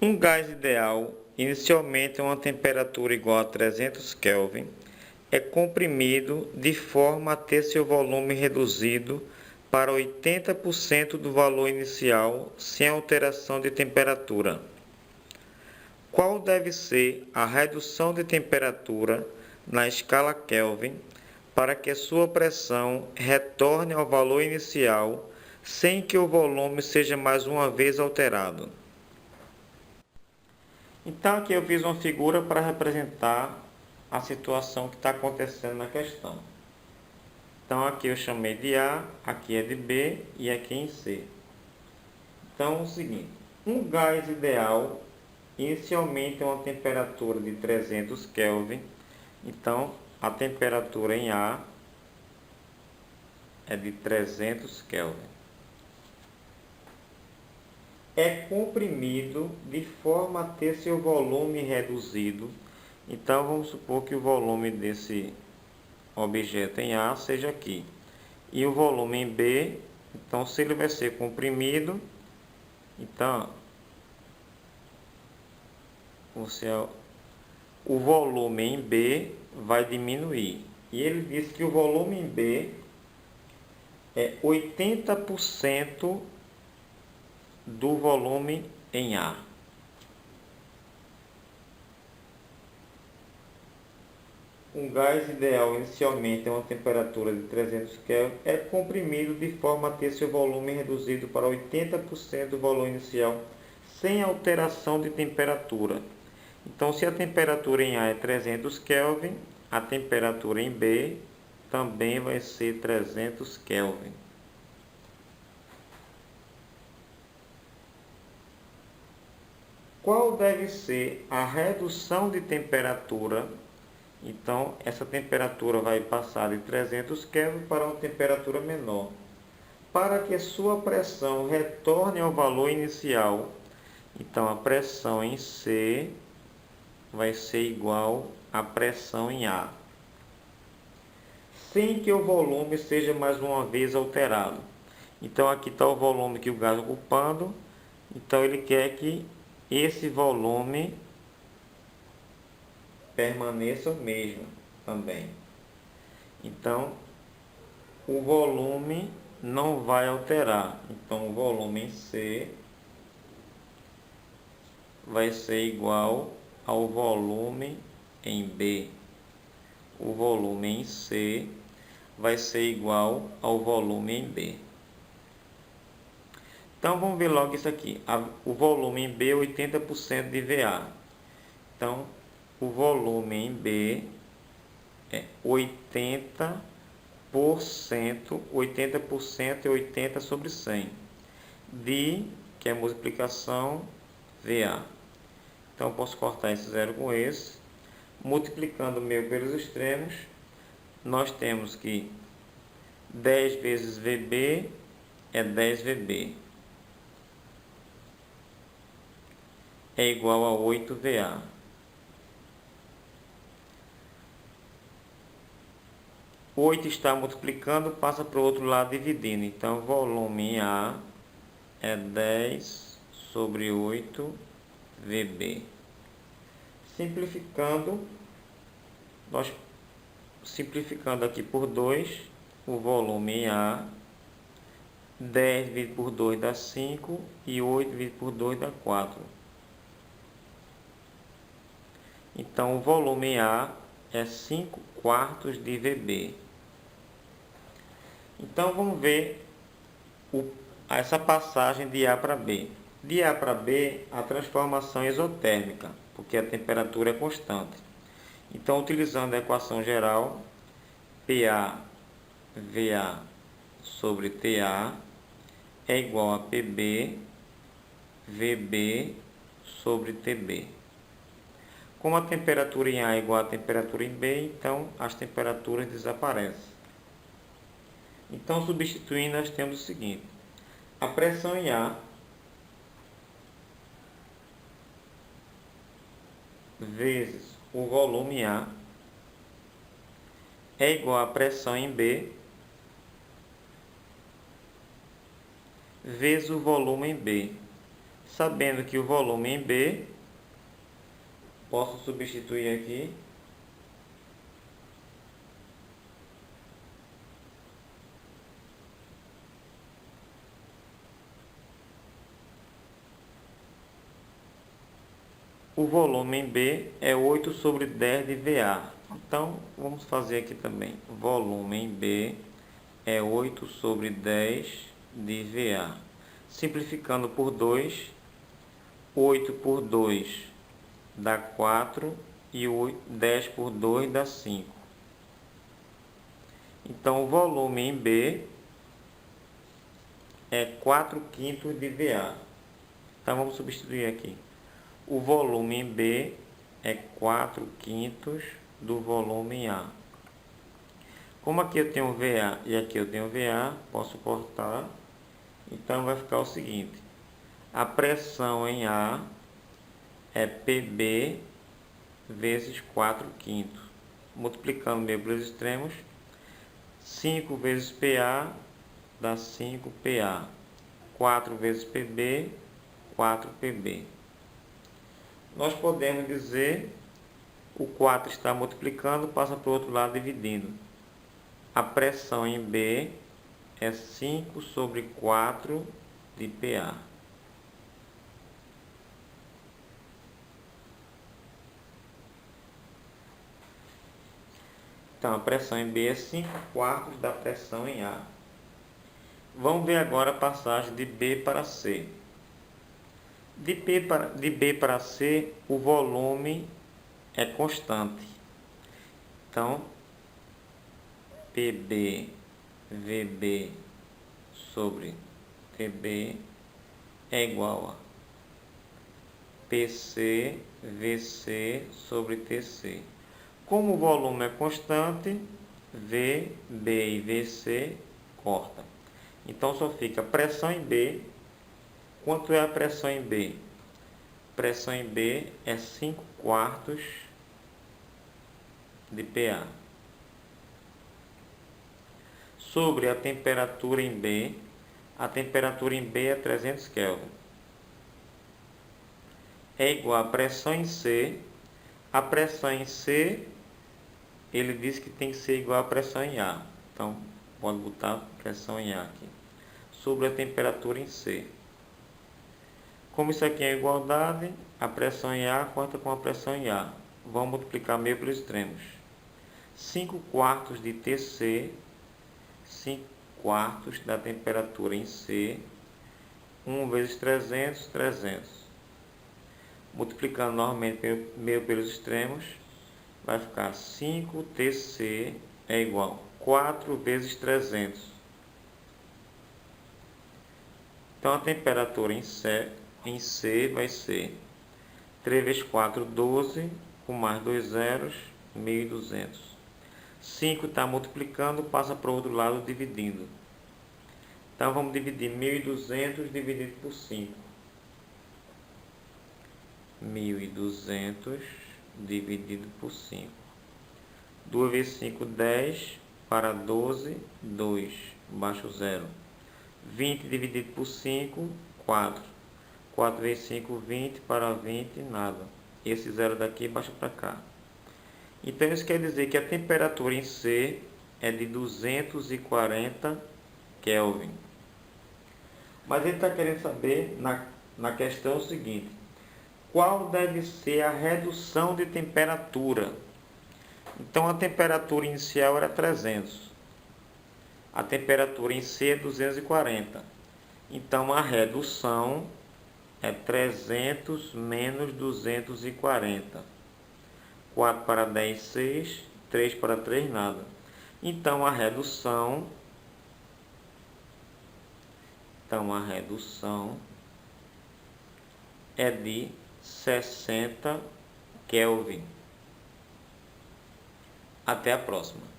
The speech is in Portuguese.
Um gás ideal, inicialmente a uma temperatura igual a 300 Kelvin, é comprimido de forma a ter seu volume reduzido para 80% do valor inicial, sem alteração de temperatura. Qual deve ser a redução de temperatura na escala Kelvin para que sua pressão retorne ao valor inicial sem que o volume seja mais uma vez alterado? Então aqui eu fiz uma figura para representar a situação que está acontecendo na questão. Então aqui eu chamei de A, aqui é de B e aqui em C. Então é o seguinte, um gás ideal inicialmente é uma temperatura de 300 Kelvin. Então a temperatura em A é de 300 Kelvin. É comprimido de forma a ter seu volume reduzido. Então vamos supor que o volume desse objeto em A seja aqui. E o volume em B, então se ele vai ser comprimido, então o volume em B vai diminuir. E ele diz que o volume em B é 80% do volume em A. Um gás ideal inicialmente a uma temperatura de 300 Kelvin é comprimido de forma a ter seu volume reduzido para 80% do volume inicial, sem alteração de temperatura. Então, se a temperatura em A é 300 Kelvin, a temperatura em B também vai ser 300 Kelvin. Qual deve ser a redução de temperatura? Então, essa temperatura vai passar de 300 Kelvin para uma temperatura menor. Para que sua pressão retorne ao valor inicial, então a pressão em C vai ser igual à pressão em A, sem que o volume seja mais uma vez alterado. Então aqui está o volume que o gás está ocupando, então ele quer que esse volume permaneça o mesmo também. Então o volume não vai alterar, então o volume em C vai ser igual ao volume em B. O volume em C vai ser igual ao volume em B. Então vamos ver logo isso aqui. O volume em B é 80% de VA. Então o volume em B é 80%, 80% é 80 sobre 100, de, que é a multiplicação, VA. Então eu posso cortar esse zero com esse. Multiplicando o meio pelos extremos, nós temos que 10 vezes VB é 10 VB. É igual a 8 VA. O 8 está multiplicando, passa para o outro lado dividindo. Então, volume em A é 10 sobre 8 VB. Simplificando aqui por 2, o volume em A, 10 dividido por 2 dá 5 e 8 dividido por 2 dá 4. Então, o volume em A é 5 quartos de VB. Então, vamos ver essa passagem de A para B. De A para B, a transformação é isotérmica, porque a temperatura é constante. Então, utilizando a equação geral, PA VA sobre TA é igual a PB VB sobre TB. Como a temperatura em A é igual à temperatura em B, então as temperaturas desaparecem. Então, substituindo, nós temos o seguinte: a pressão em A vezes o volume em A é igual à pressão em B vezes o volume em B, Sabendo que o volume em B, posso substituir aqui o volume em B é 8 sobre 10 de VA. Então, vamos fazer aqui também. Volume em B é 8 sobre 10 de VA. Simplificando por 2, 8 por 2 dá 4 e 10 por 2 dá 5. Então, o volume em B é 4/5 de VA. Então, vamos substituir aqui. O volume em B é 4/5 do volume em A. Como aqui eu tenho VA e aqui eu tenho VA, posso cortar. Então, vai ficar o seguinte. A pressão em A é PB vezes 4/5. Multiplicando meio pelos extremos, 5 vezes PA dá 5 PA. 4 vezes PB, 4 PB. Nós podemos dizer, o 4 está multiplicando, passa para o outro lado dividindo. A pressão em B é 5 sobre 4 de PA. Então, a pressão em B é 5/4 da pressão em A. Vamos ver agora a passagem de B para C. De B para C, o volume é constante. Então, PB, VB sobre TB é igual a PC, VC sobre TC. Como o volume é constante, VB e VC corta. Então, só fica pressão em B. Quanto é a pressão em B? Pressão em B é 5/4 de PA. Sobre a temperatura em B, a temperatura em B é 300 Kelvin. É igual a pressão em C. A pressão em C, ele diz que tem que ser igual à pressão em A. Então, pode botar pressão em A aqui. Sobre a temperatura em C. Como isso aqui é igualdade, a pressão em A conta com a pressão em A. Vamos multiplicar meio pelos extremos. 5/4 de TC, 5/4 da temperatura em C, 1 vezes 300, 300. Multiplicando novamente meio pelos extremos, vai ficar 5TC é igual a 4 vezes 300. Então, a temperatura em C vai ser 3 vezes 4, 12, com mais 2 zeros, 1.200. 5 está multiplicando, passa para o outro lado dividindo. Então, vamos dividir 1.200 dividido por 5. 1.200 dividido por 5. 2 vezes 5, 10. Para 12, 2. Baixo zero. 20 dividido por 5, 4. 4 vezes 5, 20. Para 20, nada. Esse zero daqui baixa para cá. Então, isso quer dizer que a temperatura em C é de 240 Kelvin. Mas ele está querendo saber, na questão, o seguinte. Qual deve ser a redução de temperatura? Então, a temperatura inicial era 300. A temperatura em C é 240. Então, a redução é 300 menos 240. 4 para 10, 6. 3 para 3, nada. Então, a redução é de 60 Kelvin. Até a próxima.